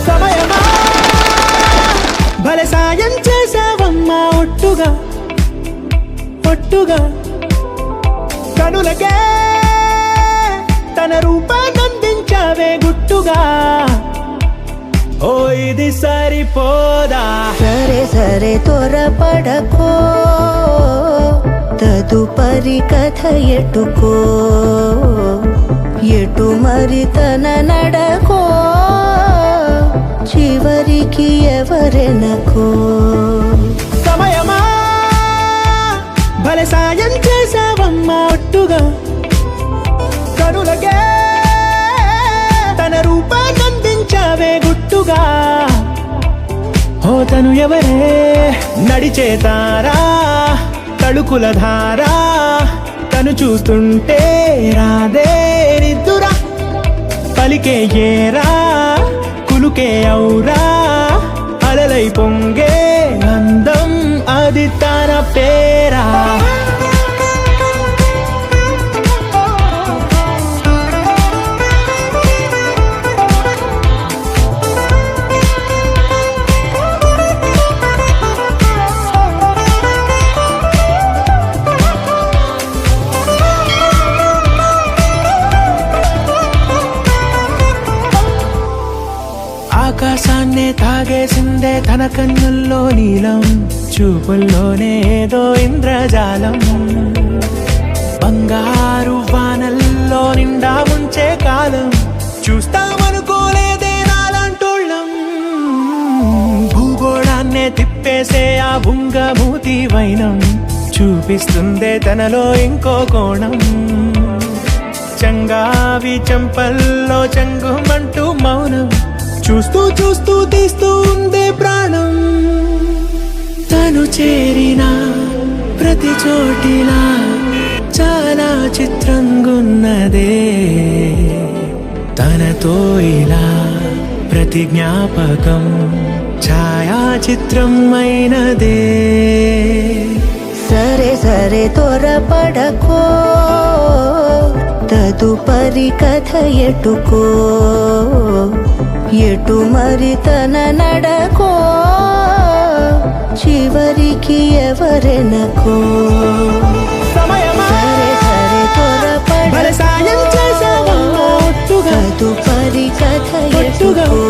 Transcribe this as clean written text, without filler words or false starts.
సమయమా భలే సాయం చేసావమ్మా ఒట్టుగా ఒట్టుగా కనులకే తన రూపాన్నందించావే గుట్టుగా ఓ ఇది సరిపోదా సరే సరే త్వరపడకో తదుపరి కథ ఎటుకో ఎటు మరి తన నడకో చివరికి ఎవరెనకో సమయమా భలే సాయం చేసావమ్మా ఒట్టుగా కనులకే తన రూపాన్నందించావే గుట్టుగా ఓ తను ఎవరే నడిచేతారా తడుకుల ధారా తను చూస్తుంటే రాదే నిద్దురా పలికే ఏరా కులుకే ఔరా అలలై పొంగే అందం అది తన పేరా ఆకాశాన్నే తాగేసిందే తన కన్నుల్లో నీలం చూపుల్లోనే ఏదో ఇంద్రజాలం బంగారు వానల్లో నిండా ముంచే కాలం చూస్తామనుకోలేదే నాలంటోళ్ళం భూగోళాన్నే తిప్పేసే ఆ బుంగమూతి వైనం చూపిస్తుందే తనలో ఇంకో కోణం చంగావి చంపల్లో చంగుమంటూ మౌనం చూస్తూ చూస్తూ తీస్తూ ఉందే ప్రాణం తను చేరిన ప్రతి చోటిలా చాలా చిత్రంగున్నదే తనతో ఇలా ప్రతి జ్ఞాపకం ఛాయాచిత్రం అయినదే సరే సరే త్వరపడకో తదుపరి కథ ఎటుకో ఎటు మరి తన నడకో చివరికి ఎవరెనకో సమయమా సరే సరే భలే సాయం చేసావమ్మా ఒట్టుగా తదుపరి కథ ఒట్టుగా ఎటుకో